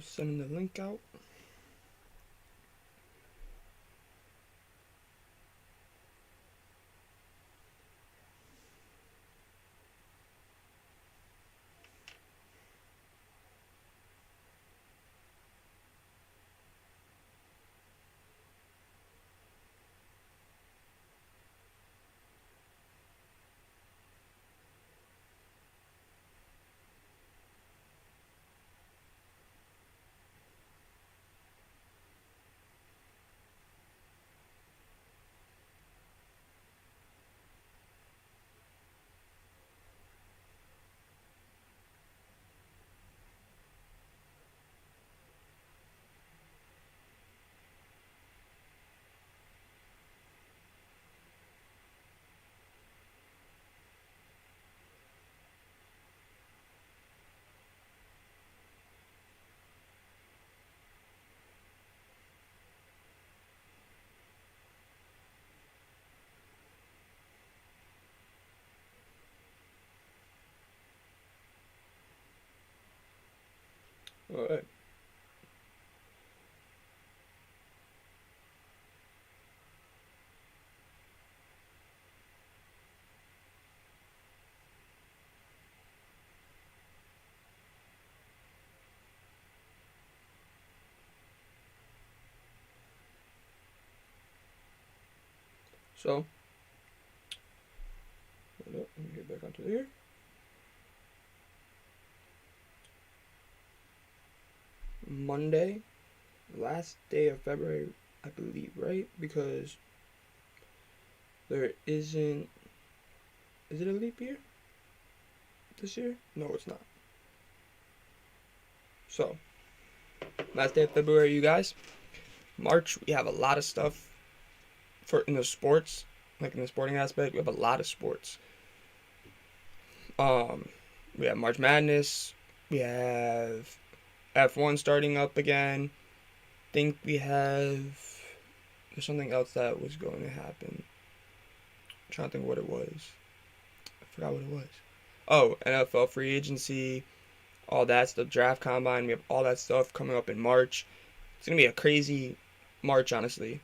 Sending the link out. All right. So, hold up, let me get back onto here. Monday, last day of February, I believe, right? Because there isn't. Is it a leap year this year? No, it's not. So, last day of February, you guys. March, we have a lot of stuff for in the sports, like in the sporting aspect. We have a lot of sports. We have March Madness. We have F1 starting up again. Think we have. There's something else that was going to happen. I'm trying to think what it was. I forgot what it was. Oh, NFL free agency, all that stuff, draft combine. We have all that stuff coming up in March. It's gonna be a crazy March, honestly.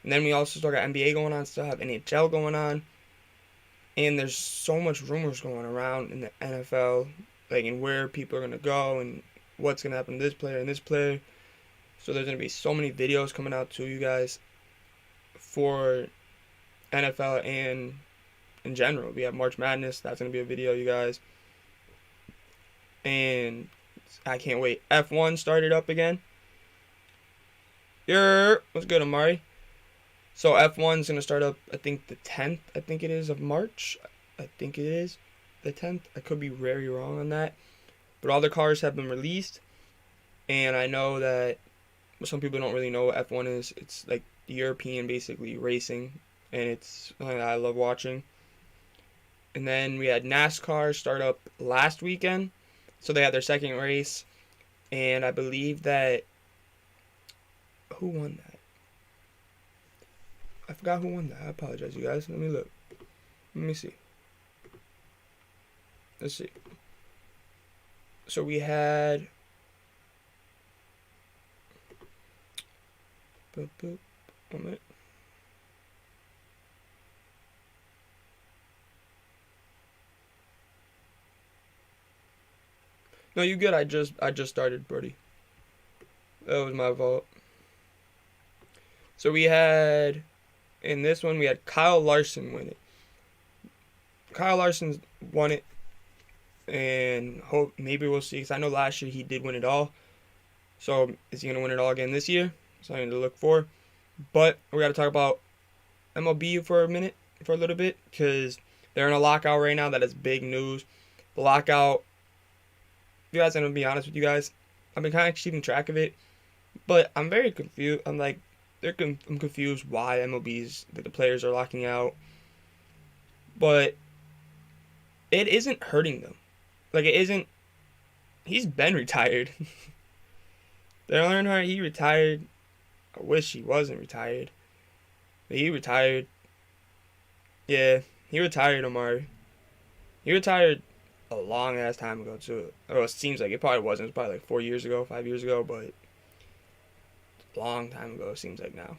And then we also still got NBA going on, still have NHL going on, and there's so much rumors going around in the NFL, like in where people are gonna go and what's gonna happen to this player and this player. So there's gonna be so many videos coming out to you guys for NFL and in general. We have March Madness. That's gonna be a video, you guys. And I can't wait. F1 started up again. What's good, Amari? So F1's gonna start up, I think the 10th, I think it is, of March. I think it is the 10th. I could be very wrong on that. But all the cars have been released. And I know that some people don't really know what F1 is. It's like the European, basically, racing. And it's something that I love watching. And then we had NASCAR start up last weekend. So they had their second race. And I believe that... Who won that? I forgot who won that. I apologize, you guys. Let me look. Let me see. Let's see. So we had... Boop, boop. 1 minute. No, you good. I just started, Brody. That was my fault. So we had... In this one, we had Kyle Larson win it. Kyle Larson won it. And hope maybe we'll see. Because I know last year he did win it all. So is he going to win it all again this year? Something to look for. But we got to talk about MLB for a little bit. Because they're in a lockout right now. That is big news. The lockout. You guys, I'm going to be honest with you guys. I've been kind of keeping track of it. But I'm very confused. I'm confused why the players are locking out. But it isn't hurting them. Like, it isn't. He's been retired. Darryl Earnhardt, he retired. I wish he wasn't retired. But he retired. Yeah, he retired, Amari. He retired a long ass time ago too. Well, it seems like it probably wasn't. It was probably like 4 years ago, 5 years ago, but a long time ago. It seems like now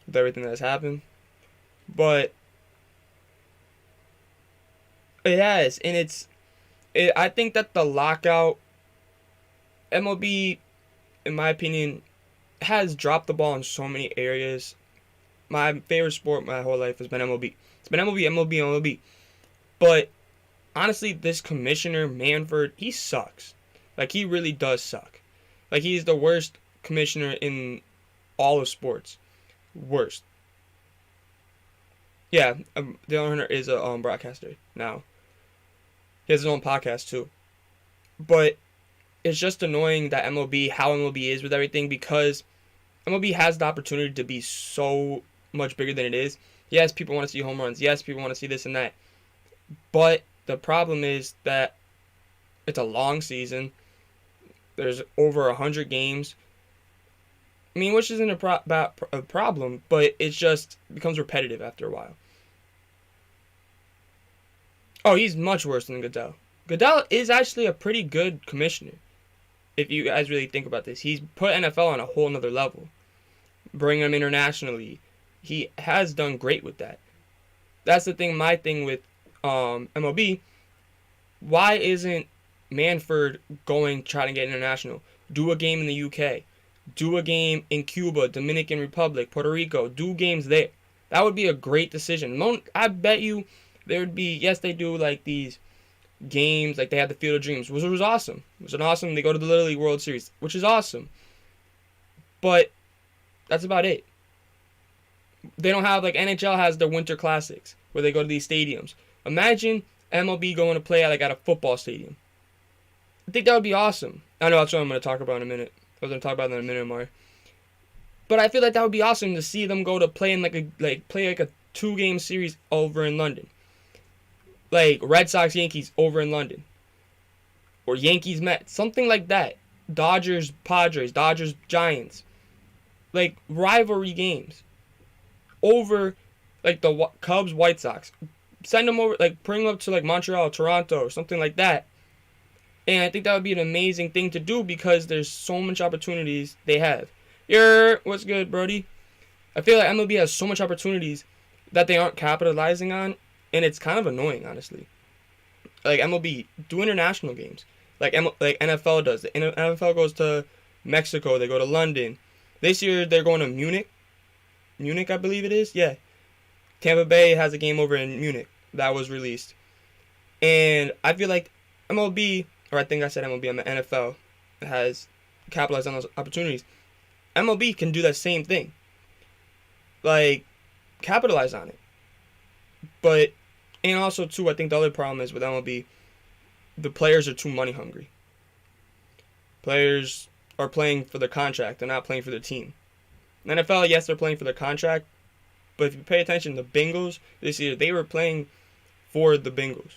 with everything that's happened. But it has, and I think that the lockout, MLB, in my opinion, has dropped the ball in so many areas. My favorite sport my whole life has been MLB. It's been MLB, MLB, MLB. But honestly, this commissioner, Manfred, he sucks. Like, he really does suck. Like, he's the worst commissioner in all of sports. Worst. Yeah, Dale Hunter is a broadcaster now. He has his own podcast, too. But it's just annoying that how MLB is with everything, because MLB has the opportunity to be so much bigger than it is. Yes, people want to see home runs. Yes, people want to see this and that. But the problem is that it's a long season. There's over 100 games. I mean, which isn't a problem, but it just becomes repetitive after a while. Oh, he's much worse than Goodell. Goodell is actually a pretty good commissioner, if you guys really think about this. He's put NFL on a whole nother level, bringing them internationally. He has done great with that. That's the thing. My thing with MLB. Why isn't Manfred going to try to get international? Do a game in the UK. Do a game in Cuba, Dominican Republic, Puerto Rico. Do games there. That would be a great decision. I bet you there would be, yes, they do like these games, like they had the Field of Dreams, which was awesome. It was awesome. They go to the Little League World Series, which is awesome. But that's about it. They don't have, like, NHL has their Winter Classics, where they go to these stadiums. Imagine MLB going to play at a football stadium. I think that would be awesome. I know that's what I'm going to talk about in a minute. I was going to talk about that in a minute more. But I feel like that would be awesome to see them go to play in play a 2-game series over in London. Like Red Sox Yankees over in London. Or Yankees Mets, something like that. Dodgers Padres, Dodgers Giants. Like rivalry games. Over like the Cubs White Sox. Send them over, like bring them up to like Montreal, Toronto, or something like that. And I think that would be an amazing thing to do, because there's so much opportunities they have. What's good, Brody? I feel like MLB has so much opportunities that they aren't capitalizing on, and it's kind of annoying, honestly. Like MLB, do international games, like NFL does. The NFL goes to Mexico, they go to London. This year they're going to Munich, I believe it is. Yeah, Tampa Bay has a game over in Munich that was released, and I feel like MLB, or I think I said MLB, I'm the NFL, has capitalized on those opportunities. MLB can do that same thing. Like, capitalize on it. But, and also, too, I think the other problem is with MLB, the players are too money hungry. Players are playing for their contract. They're not playing for their team. NFL, yes, they're playing for their contract. But if you pay attention, the Bengals, this year, they were playing for the Bengals.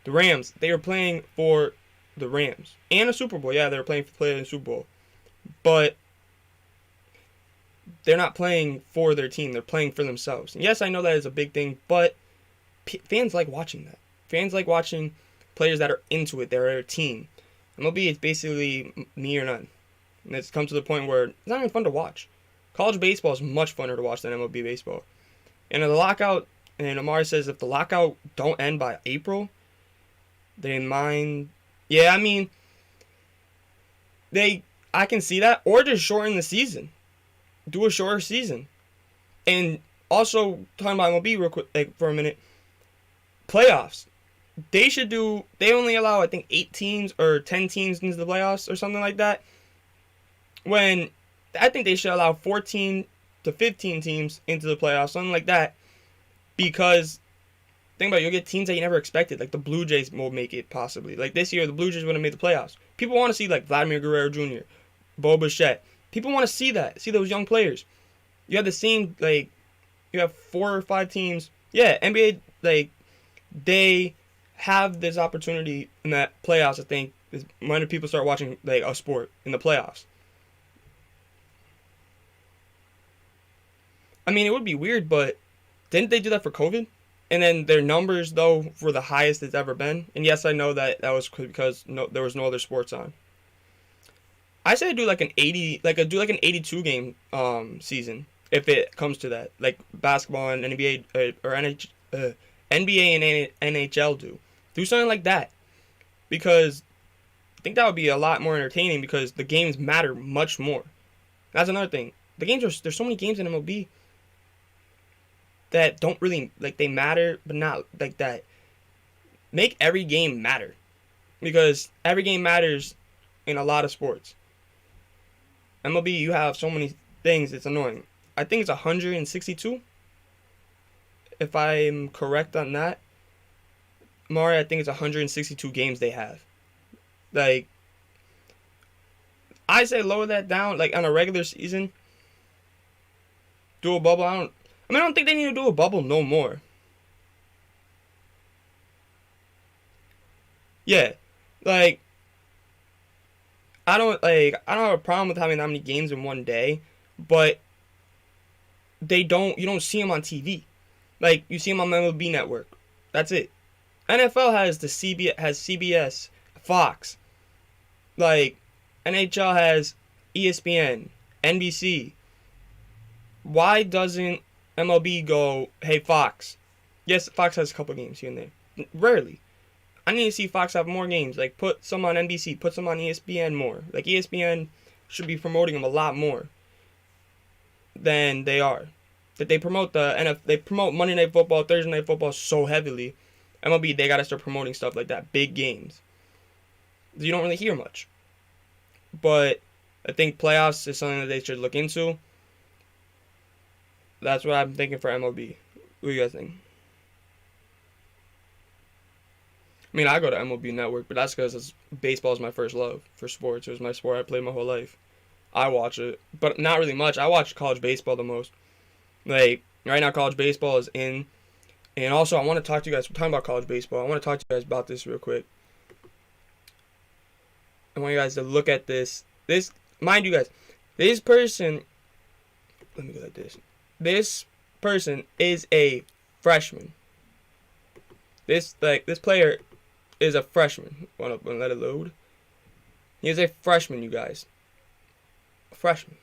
The Rams, they were playing for the Rams. And a Super Bowl. Yeah, they were playing for the Super Bowl. But they're not playing for their team. They're playing for themselves. And yes, I know that is a big thing, but fans like watching that. Fans like watching players that are into it. They're a team. MLB is basically me or none. And it's come to the point where it's not even fun to watch. College baseball is much funner to watch than MLB baseball. And the lockout, and Amari says if the lockout don't end by April, they mind. Yeah, I mean, I can see that. Or just shorten the season. Do a shorter season. And also, talking about MLB real quick, like, for a minute, playoffs. They only allow, I think, 8 teams or 10 teams into the playoffs or something like that. When I think they should allow 14 to 15 teams into the playoffs, something like that. Because, think about it, you'll get teams that you never expected. Like the Blue Jays will make it, possibly. Like this year, the Blue Jays would have made the playoffs. People want to see, like, Vladimir Guerrero Jr., Bo Bichette. People want to see that. See those young players. You have the same, like, you have 4 or 5 teams. Yeah, NBA, like, they have this opportunity in that playoffs, I think, is when people start watching, like, a sport in the playoffs. I mean, it would be weird, but didn't they do that for COVID? And then their numbers though were the highest it's ever been. And yes, I know that was because there was no other sports on. I say do like an 82 game season if it comes to that, like basketball and NBA or NBA and NHL do something like that, because I think that would be a lot more entertaining because the games matter much more. That's another thing. There's so many games in MLB that don't really, like, they matter, but not like that. Make every game matter, because every game matters in a lot of sports. MLB, you have so many things, it's annoying. I think it's 162, if I'm correct on that. Mari, I think it's 162 games they have. Like, I say lower that down, like, on a regular season. Do a bubble. I don't think they need to do a bubble no more. Yeah, like, I don't have a problem with having that many games in one day, but you don't see them on TV. Like, you see them on MLB Network. That's it. NFL has CBS, Fox. Like, NHL has ESPN, NBC. Why doesn't MLB go, hey, Fox? Yes, Fox has a couple games here and there. Rarely. I need to see Fox have more games. Like, put some on NBC, put some on ESPN more. Like, ESPN should be promoting them a lot more than they are. That they promote they promote Monday Night Football, Thursday Night Football so heavily. MLB, they gotta start promoting stuff like that, big games. You don't really hear much. But I think playoffs is something that they should look into. That's what I'm thinking for MLB. What do you guys think? I mean, I go to MLB Network, but that's because baseball is my first love for sports. It was my sport I played my whole life. I watch it, but not really much. I watch college baseball the most. Like, right now, college baseball is in. And also, I want to talk to you guys. We're talking about college baseball. I want to talk to you guys about this real quick. I want you guys to look at this. Mind you guys, this person. Let me go like this. This person is a freshman. This player is a freshman. Want to let it load? He is a freshman, you guys. A freshman.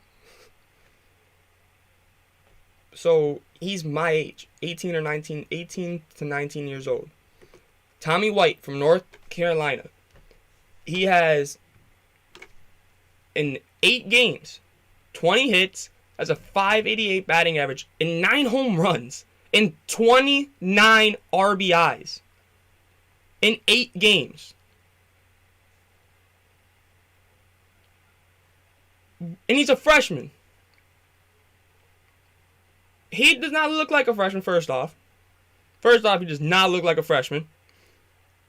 So he's my age, 18 to 19 years old. Tommy White from North Carolina. He has, in 8 games, 20 hits, has a .588 batting average, and 9 home runs, and 29 RBIs in 8 games. And he's a freshman. He does not look like a freshman, first off. First off, he does not look like a freshman.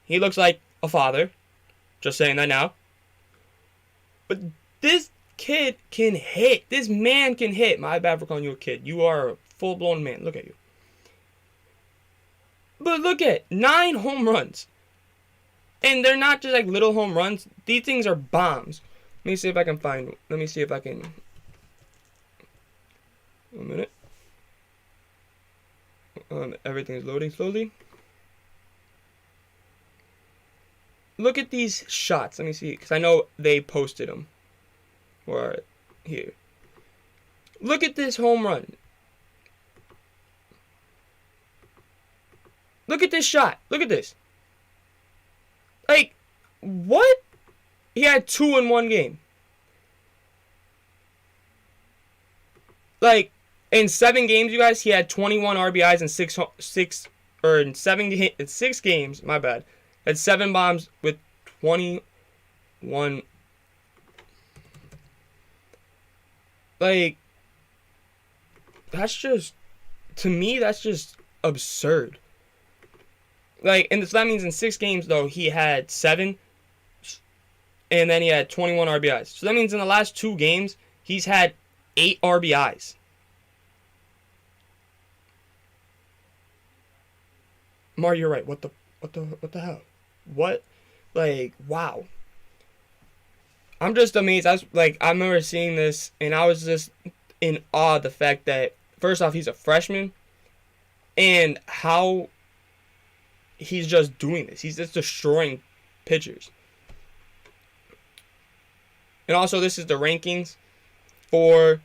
He looks like a father. Just saying that now. But this kid can hit. This man can hit. My bad for calling you a kid. You are a full-blown man. Look at you. But look at 9 home runs. And they're not just like little home runs. These things are bombs. Let me see if I can find. Let me see if I can. 1 minute. Everything is loading slowly. Look at these shots. Let me see, because I know they posted them. Or here. Look at this home run. Look at this shot. Look at this. Like, what? He had 2 in 1 game. Like, in 7 games, you guys, he had 21 RBIs in 6 games. My bad. Had 7 bombs with 21. Like, that's just, to me, that's just absurd. Like, and so that means in 6 games, though, he had 7, and then he had 21 RBIs. So that means in the last 2 games, he's had 8 RBIs. Mar, you're right. What the hell? What? Like, wow. I'm just amazed. I remember seeing this, and I was just in awe of the fact that, first off, he's a freshman, and how he's just doing this. He's just destroying pitchers. And also, this is the rankings for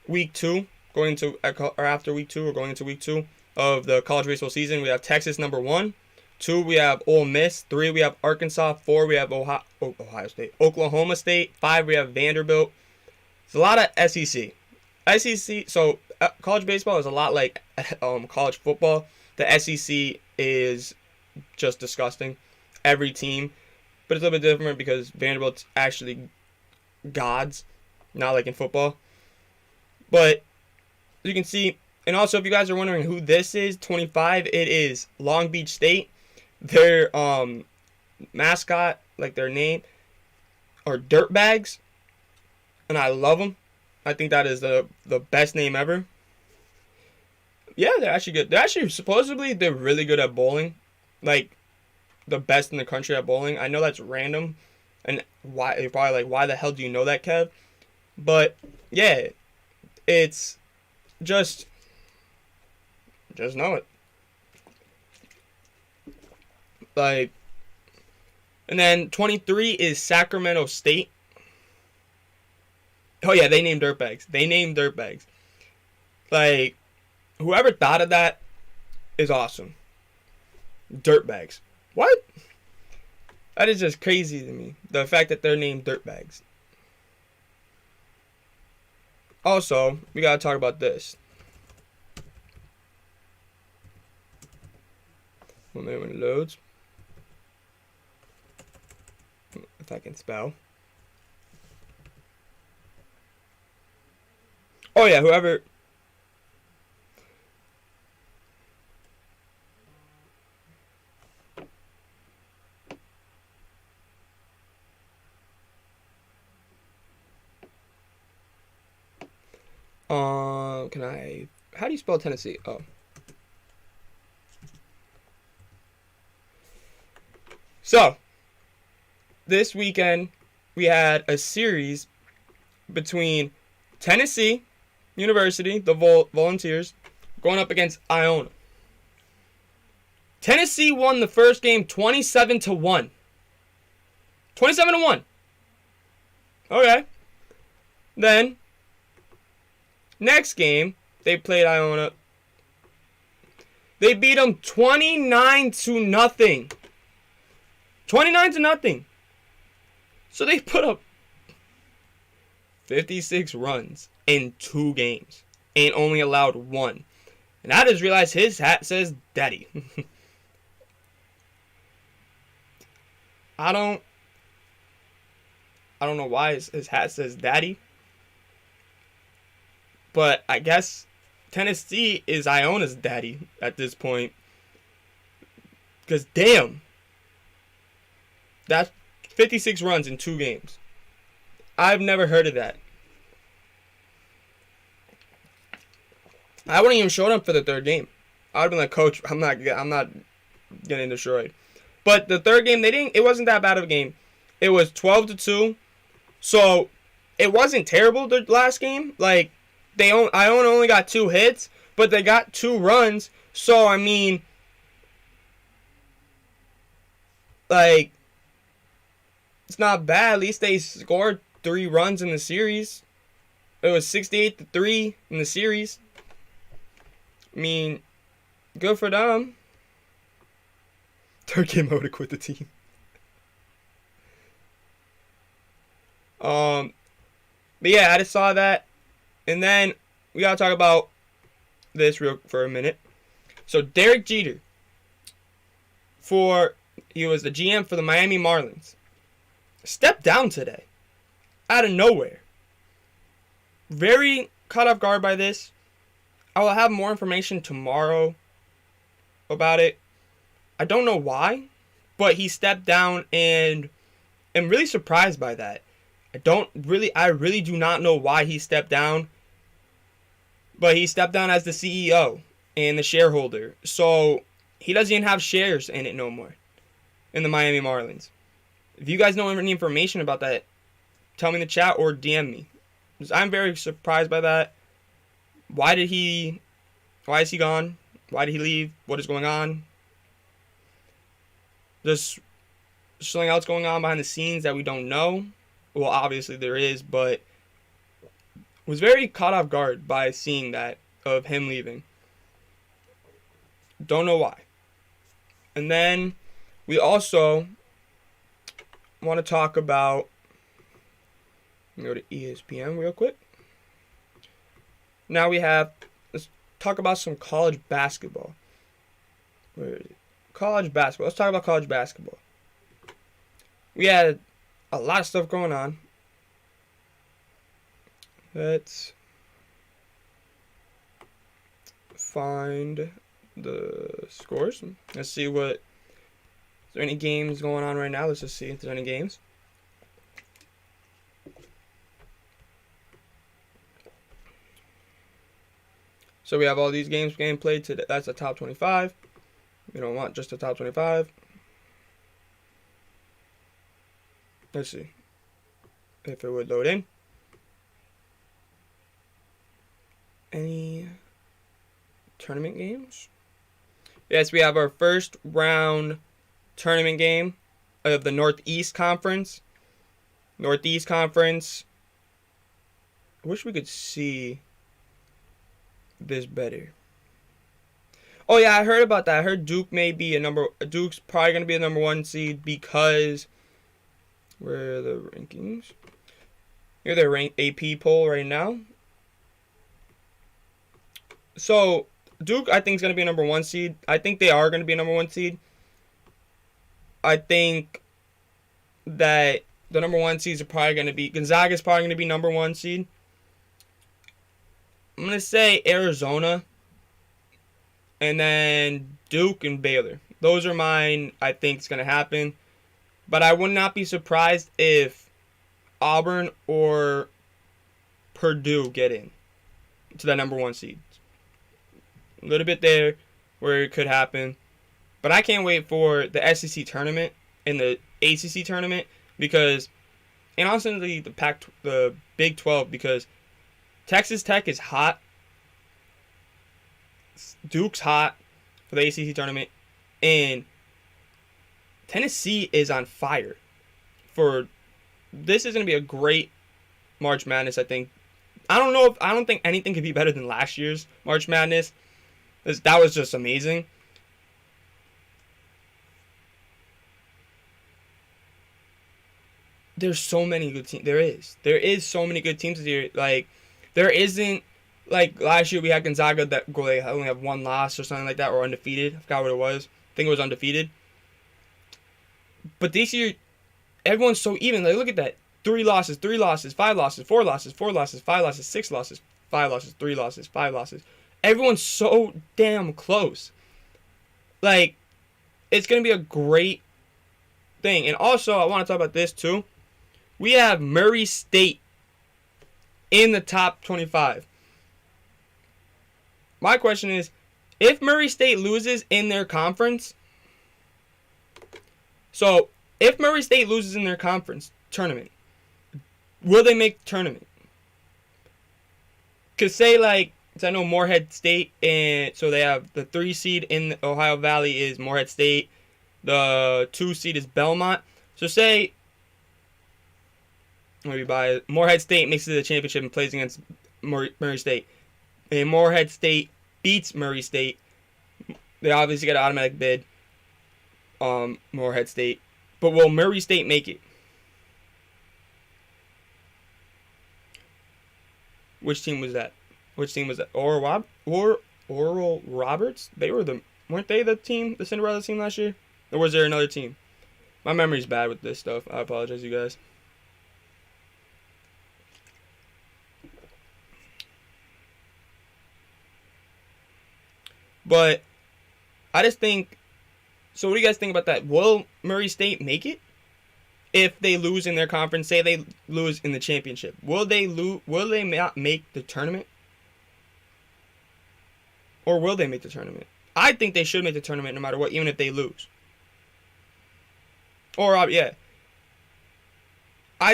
week 2, going into or after week 2 or going into week 2 of the college baseball season. We have Texas number 1. 2, we have Ole Miss. 3, we have Arkansas. 4, we have Ohio State. Oklahoma State. 5, we have Vanderbilt. It's a lot of SEC. So college baseball is a lot like college football. The SEC is just disgusting. Every team. But it's a little bit different because Vanderbilt's actually gods, not like in football. But you can see, and also if you guys are wondering who this is, 25, it is Long Beach State. Their mascot, like their name, are Dirtbags, and I love them. I think that is the best name ever. Yeah, they're actually good. Supposedly they're really good at bowling, like the best in the country at bowling. I know that's random, and why you're probably like, why the hell do you know that, Kev? But yeah, it's just know it. Like, and then 23 is Sacramento State. Oh yeah, they named Dirtbags. Like, whoever thought of that is awesome. Dirtbags. What? That is just crazy to me. The fact that they're named Dirtbags. Also, we gotta talk about this. One minute when it loads. If I can spell. Oh yeah, whoever. How do you spell Tennessee? Oh. So, this weekend, we had a series between Tennessee University, the Volunteers, going up against Iona. Tennessee won the first game 27-1. 27-1. Okay. Then, next game, they played Iona. They beat them 29-0. 29-0. So they put up 56 runs in 2 games and only allowed 1. And I just realized his hat says Daddy. I don't know why his hat says Daddy. But I guess Tennessee is Iona's daddy at this point. Because damn. That's 56 runs in 2 games. I've never heard of that. I wouldn't even show up for the 3rd game. I would have been like, Coach, I'm not getting destroyed. But the 3rd game, it wasn't that bad of a game. It was 12-2. So it wasn't terrible the last game. Like, Iona only got 2 hits, but they got 2 runs. So I mean, like, it's not bad. At least they scored 3 runs in the series. It was 68-3 in the series. I mean, good for them. 3rd game, I would have quit the team. But yeah, I just saw that. And then we gotta talk about this for a minute. So Derek Jeter, he was the GM for the Miami Marlins, stepped down today, out of nowhere. Very caught off guard by this. I will have more information tomorrow about it. I don't know why, but he stepped down, and I'm really surprised by that. I really do not know why he stepped down. But he stepped down as the CEO and the shareholder. So he doesn't even have shares in it no more. In the Miami Marlins. If you guys know any information about that, tell me in the chat or DM me. Because I'm very surprised by that. Why is he gone? Why did he leave? What is going on? just something else going on behind the scenes that we don't know. Well, obviously there is, but was very caught off guard by seeing that of him leaving. Don't know why. And then we also want to talk about, go to ESPN real quick. Now let's talk about some college basketball. Where is it? College basketball. Let's talk about college basketball. We had a lot of stuff going on. Let's find the scores. Let's see is there any games going on right now? Let's just see if there's any games. So we have all these games getting played today. That's the top 25. We don't want just the top 25. Let's see if it would load in. Any tournament games? Yes, we have our first round tournament game of the Northeast Conference. Northeast Conference. I wish we could see this better. Oh yeah, I heard about that. I heard Duke's probably gonna be a number 1 seed because where are the rankings? Here their rank AP poll right now. So Duke, I think, is gonna be a number 1 seed. I think they are gonna be a number 1 seed. I think that the number 1 seeds are probably gonna be Gonzaga is probably gonna be number 1 seed. I'm going to say Arizona, and then Duke and Baylor. Those are mine. I think it's going to happen. But I would not be surprised if Auburn or Purdue get in to that number 1 seed. A little bit there where it could happen. But I can't wait for the SEC tournament and the ACC tournament because, and honestly, the Big 12, because Texas Tech is hot. Duke's hot for the ACC tournament. And Tennessee is on fire. This is going to be a great March Madness, I think. I don't think anything could be better than last year's March Madness. That was just amazing. There's so many good teams. There is so many good teams this year. Like, there isn't, like, last year we had Gonzaga that they only have 1 loss or something like that, or undefeated. I forgot what it was. I think it was undefeated. But this year, everyone's so even. Like, look at that. 3 losses, 5 losses, 4 losses, 5 losses, 6 losses, 5 losses, 3 losses, 5 losses. Everyone's so damn close. Like, it's going to be a great thing. And also, I want to talk about this too. We have Murray State in the top 25. My question is, if Murray State loses in their conference, so if Murray State loses in their conference tournament, will they make the tournament? Because say, like, I know Morehead State, and so they have the 3 seed in the Ohio Valley is Morehead State. The 2 seed is Belmont. So say Morehead State makes it to the championship and plays against Murray State. And Morehead State beats Murray State. They obviously get an automatic bid. Morehead State. But will Murray State make it? Which team was that? Oral Roberts? Weren't they the team, the Cinderella team last year? Or was there another team? My memory's bad with this stuff. I apologize, you guys. But I just think, so what do you guys think about that? Will Murray State make it? If they lose in their conference, say they lose in the championship, will they not make the tournament? Or will they make the tournament? I think they should make the tournament no matter what, even if they lose. I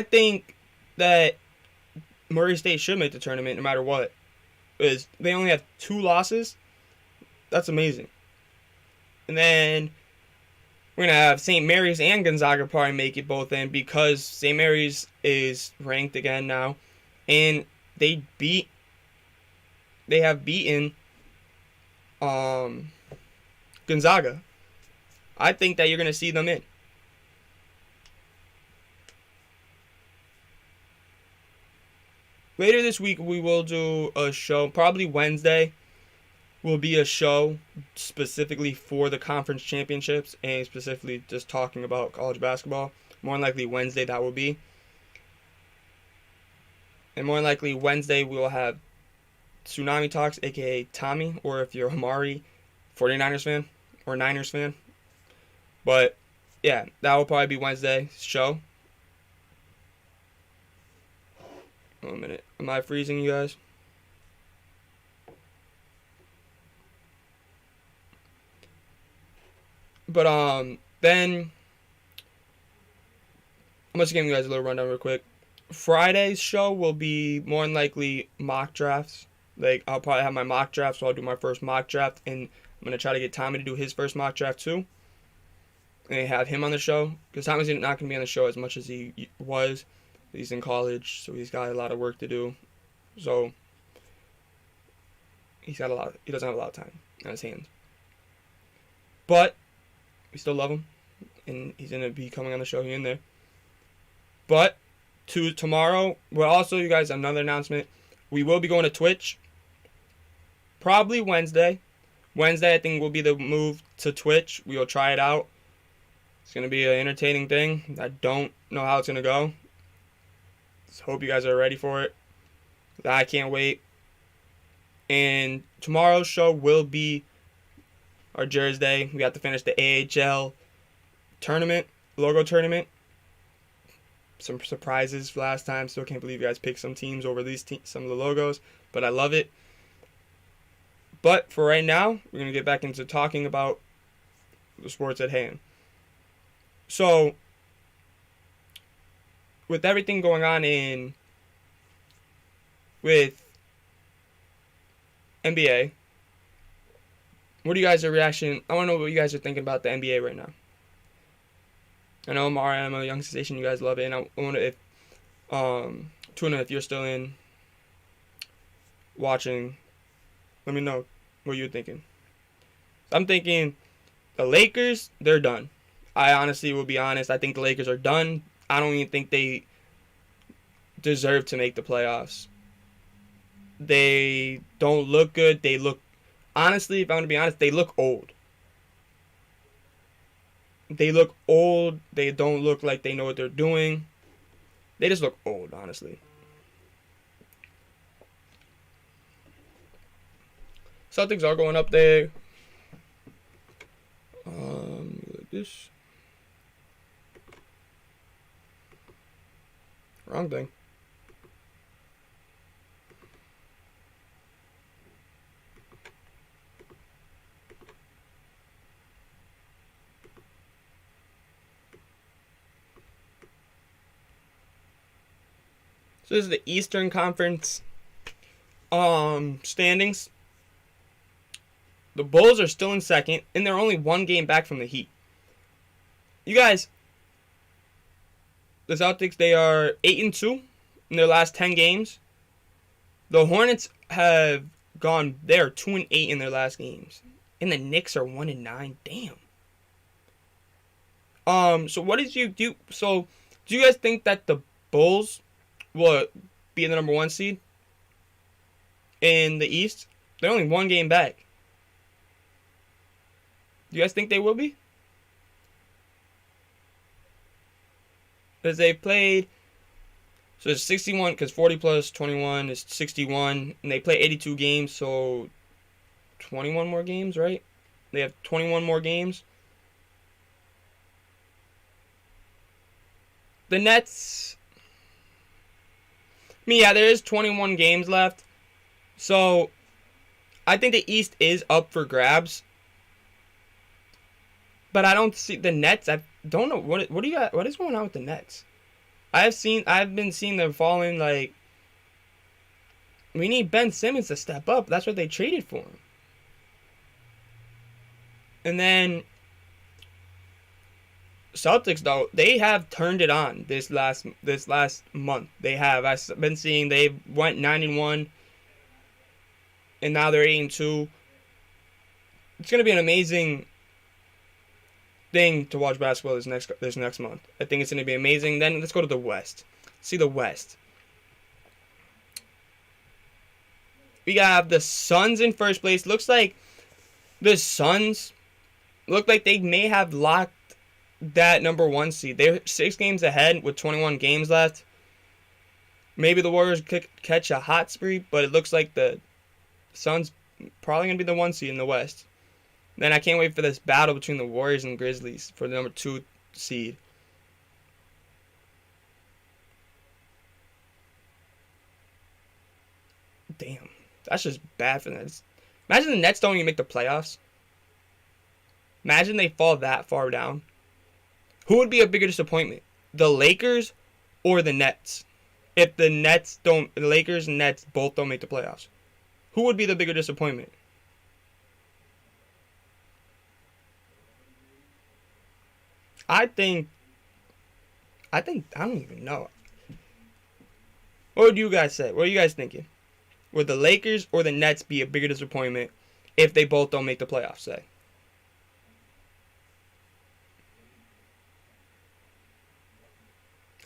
think that Murray State should make the tournament no matter what. Because they only have 2 losses. That's amazing. And then We're going to have St. Mary's and Gonzaga probably make it both in because St. Mary's is ranked again now. And they have beaten Gonzaga. I think that you're going to see them in. Later this week, we will do a show. Probably Wednesday will be a show specifically for the conference championships and specifically just talking about college basketball. More than likely Wednesday that will be. And more than likely Wednesday we will have Tsunami Talks, aka Tommy, or if you're a Amari 49ers fan or Niners fan. But yeah, that will probably be Wednesday's show. 1 minute. Am I freezing, you guys? But then I'm just giving you guys a little rundown real quick. Friday's show will be more than likely mock drafts. Like, I'll probably have my mock draft, so I'll do my first mock draft, and I'm going to try to get Tommy to do his first mock draft too. And have him on the show, because Tommy's not going to be on the show as much as he was. He's in college, so he's got a lot of work to do. So, he doesn't have a lot of time on his hands. But, we still love him, and he's going to be coming on the show here and there. But, tomorrow, well, also, you guys, another announcement. We will be going to Twitch. Probably Wednesday. Wednesday, I think, will be the move to Twitch. We will try it out. It's going to be an entertaining thing. I don't know how it's going to go. Just hope you guys are ready for it. I can't wait. And tomorrow's show will be our Jersey Day. We have to finish the AHL tournament, logo tournament. Some surprises last time. Still can't believe you guys picked some teams over some of the logos. But I love it. But for right now, we're going to get back into talking about the sports at hand. So, with everything going on with NBA, what are you guys' reaction? I want to know what you guys are thinking about the NBA right now. I know I'm a young sensation. You guys love it, and I wonder if Tuna, if you're still in watching, let me know what you're thinking. I'm thinking the Lakers, they're done. I honestly will be honest. I think the Lakers are done. I don't even think they deserve to make the playoffs. They don't look good. They look, honestly, if I'm going to be honest, they look old. They look old. They don't look like they know what they're doing. They just look old, honestly. Celtics are going up there. Like this. Wrong thing. So this is the Eastern Conference standings. The Bulls are still in second, and they're only one game back from the Heat. You guys, the Celtics, they are 8-2 in their last 10 games. The Hornets have gone, they're 2-8 in their last games. And the Knicks are 1-9. Damn. So what did you do? So, do you guys think that the Bulls will be in the number 1 seed in the East? They're only one game back. Do you guys think they will be? Because they played, so it's 61, because 40 plus 21 is 61, and they play 82 games, so 21 more games, right? They have 21 more games. The Nets, yeah, there is 21 games left, so I think the East is up for grabs. But I don't see the Nets. I don't know what do you got. What is going on with the Nets? I've been seeing them falling. Like, we need Ben Simmons to step up. That's what they traded for him. And then Celtics though, they have turned it on this last month. They have. I've been seeing they went 9-1, and now they're 8-2. It's gonna be an amazing thing to watch basketball this next month. I think it's gonna be amazing. Then let's go to the West. See the West. We have the Suns in first place. Looks like the Suns look like they may have locked that number 1 seed. They're 6 games ahead with 21 games left. Maybe the Warriors could catch a hot streak, but it looks like the Suns probably going to be the 1 seed in the West. Then I can't wait for this battle between the Warriors and Grizzlies for the number 2 seed. Damn. That's just bad for the Nets. Imagine the Nets don't even make the playoffs. Imagine they fall that far down. Who would be a bigger disappointment? The Lakers or the Nets? If the Lakers and Nets both don't make the playoffs. Who would be the bigger disappointment? I don't even know. What would you guys say? What are you guys thinking? Would the Lakers or the Nets be a bigger disappointment if they both don't make the playoffs, say?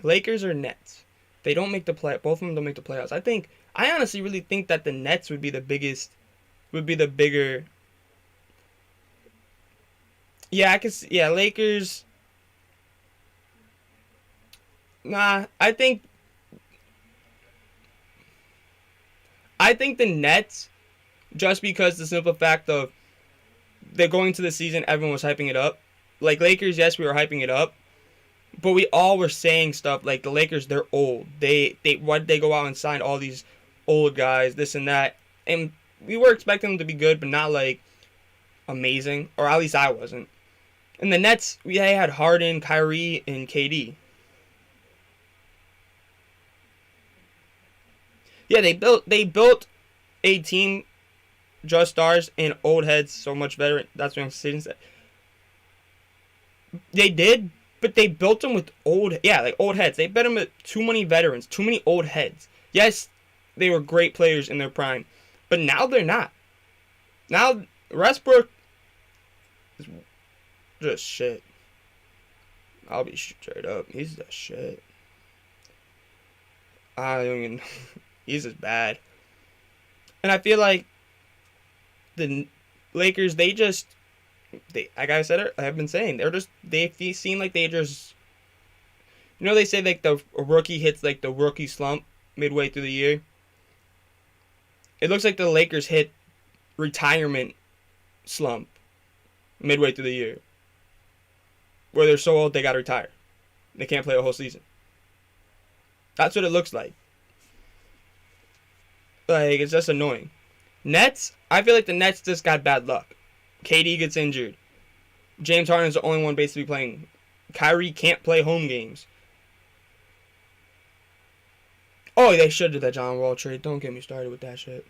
Lakers or Nets? They don't make the both of them don't make the playoffs. I honestly really think that the Nets would be the bigger. Yeah, I could see, yeah, Lakers. Nah, I think the Nets, just because the simple fact of they're going to the season, everyone was hyping it up. Like Lakers, yes, we were hyping it up, but we all were saying stuff like the Lakers, they're old. Why did they go out and sign all these old guys, this and that? And we were expecting them to be good, but not like amazing, or at least I wasn't. And the Nets, they had Harden, Kyrie, and KD. Yeah, they built a team, just stars and old heads, so much veteran. That's what I'm saying. They did, but they built them with old heads. They built them with too many veterans, too many old heads. Yes, they were great players in their prime, but now they're not. Now Westbrook is just shit. I'll be straight up. He's the shit. I don't even. He's just bad. And I feel like the Lakers, like I said, I have been saying, they seem like they just, they say like a rookie hits like the rookie slump midway through the year. It looks like the Lakers hit retirement slump midway through the year, where they're so old they got to retire. They can't play a whole season. That's what it looks like. Like, it's just annoying. Nets, I feel like the Nets just got bad luck. KD gets injured. James Harden's the only one basically playing. Kyrie can't play home games. Oh, they should have did that John Wall trade. Don't get me started with that shit.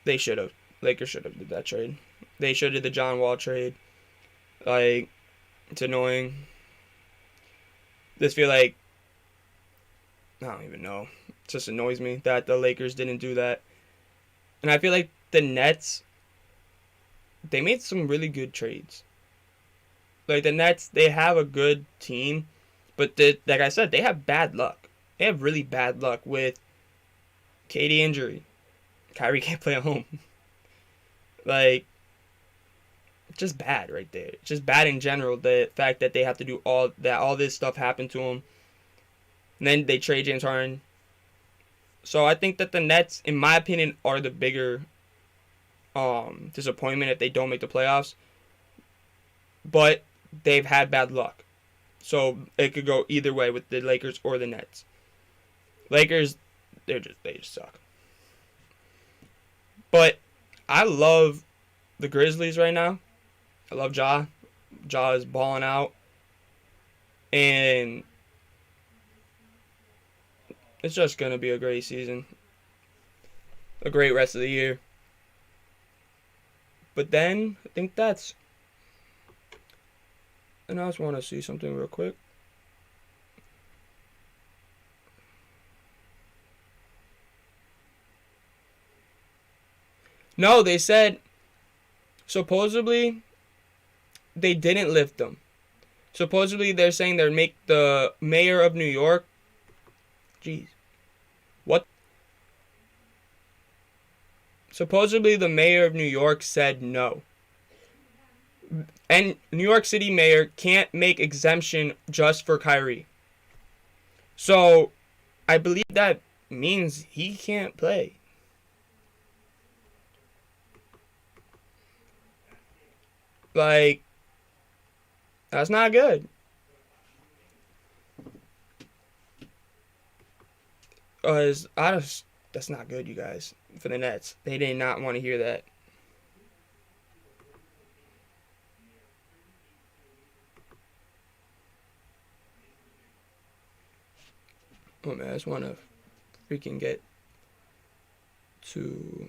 They should have. Lakers should have did that trade. They should have did the John Wall trade. Like, it's annoying. Just feel like, I don't even know. It just annoys me that the Lakers didn't do that. And I feel like the Nets, they made some really good trades. Like the Nets, they have a good team, but like I said, they have bad luck. They have really bad luck with KD injury. Kyrie can't play at home. Like, just bad right there. Just bad in general. The fact that they have to do all this stuff happened to them. And then they trade James Harden. So I think that the Nets, in my opinion, are the bigger disappointment if they don't make the playoffs. But they've had bad luck. So it could go either way with the Lakers or the Nets. Lakers, they just suck. But I love the Grizzlies right now. I love Ja. Ja is balling out. And it's just going to be a great season. A great rest of the year. But then, I think that's And I just want to see something real quick. No, they said supposedly they didn't lift them. Supposedly they're saying they'll make the mayor of New York. Jeez. What? Supposedly the mayor of New York said no. And New York City mayor can't make exemption just for Kyrie. So I believe that means he can't play. Like, that's not good. That's not good, you guys, for the Nets. They did not want to hear that. Oh man, I just want to freaking get to.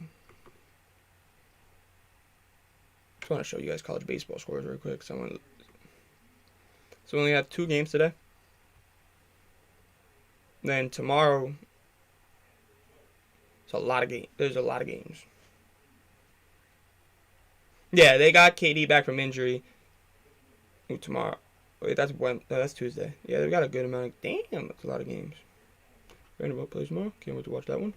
Just want to show you guys college baseball scores real quick. So we only have 2 games today. Then tomorrow, there's a lot of games. Yeah, they got KD back from injury. Ooh, tomorrow. Wait, that's Tuesday. Yeah, they've got a good amount of. Damn, that's a lot of games. Vanderbilt plays tomorrow. Can't wait to watch that one.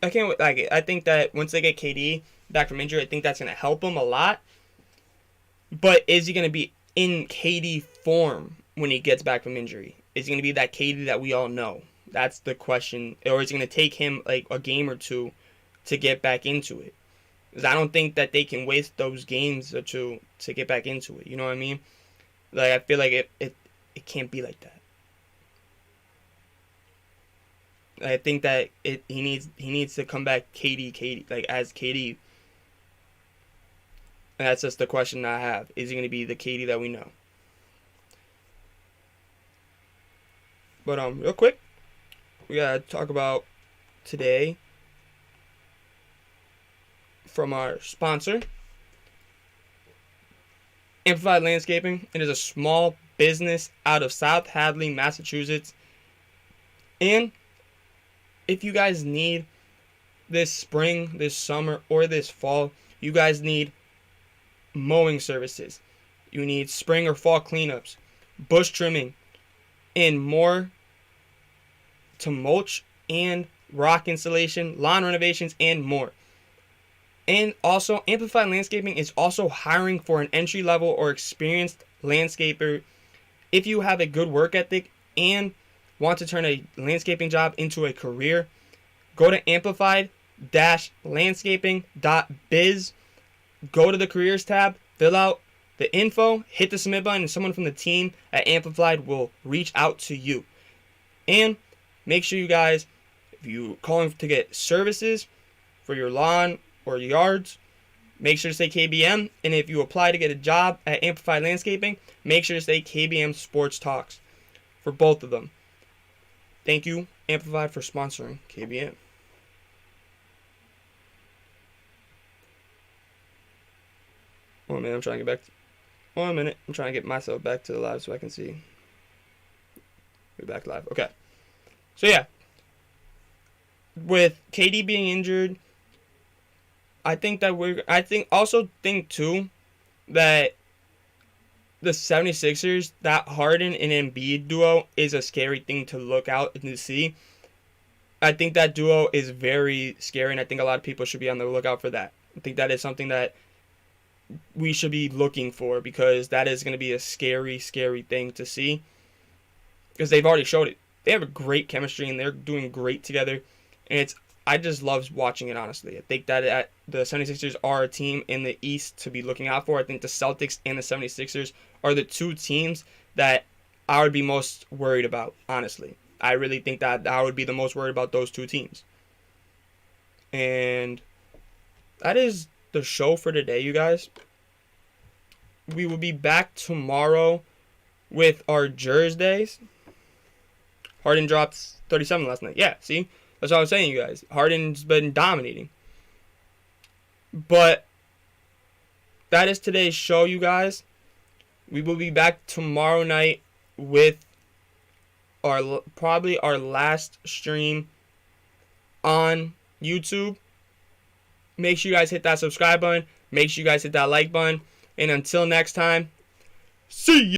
I can't wait. Like, I think that once they get KD back from injury, I think that's going to help him a lot. But is he going to be in KD form when he gets back from injury? Is he going to be that KD that we all know? That's the question. Or is it going to take him like a game or two to get back into it? Because I don't think that they can waste those games or two to get back into it. You know what I mean? Like, I feel like it can't be like that. I think that he needs to come back KD like as KD. And that's just the question I have. Is he going to be the KD that we know? But real quick, we gotta talk about today from our sponsor, Amplified Landscaping. It is a small business out of South Hadley, Massachusetts. And if you guys need this spring, this summer, or this fall, you guys need mowing services. You need spring or fall cleanups, bush trimming, and more to mulch and rock installation, lawn renovations, and more. And also, Amplified Landscaping is also hiring for an entry-level or experienced landscaper. If you have a good work ethic and want to turn a landscaping job into a career, go to amplified-landscaping.biz, go to the careers tab, fill out the info, hit the submit button, and someone from the team at Amplified will reach out to you. And make sure you guys, if you're calling to get services for your lawn or yards, make sure to say KBM. And if you apply to get a job at Amplified Landscaping, make sure to say KBM Sports Talks for both of them. Thank you, Amplified, for sponsoring KBM. Oh man, I'm trying to get back. 1 minute. I'm trying to get myself back to the live so I can see. We're back live. Okay. So yeah, with KD being injured, I think too that the 76ers, that Harden and Embiid duo is a scary thing to look out and to see. I think that duo is very scary, and I think a lot of people should be on the lookout for that. I think that is something that we should be looking for, because that is going to be a scary, scary thing to see. Because they've already showed it. They have a great chemistry, and they're doing great together. And I just love watching it, honestly. I think that the 76ers are a team in the East to be looking out for. I think the Celtics and the 76ers are the 2 teams that I would be most worried about, honestly. I really think that I would be the most worried about those 2 teams. And that is the show for today, you guys. We will be back tomorrow with our Jersdays. Harden dropped 37 last night. Yeah, see? That's what I was saying, you guys. Harden's been dominating. But that is today's show, you guys. We will be back tomorrow night with probably our last stream on YouTube. Make sure you guys hit that subscribe button. Make sure you guys hit that like button. And until next time, see ya!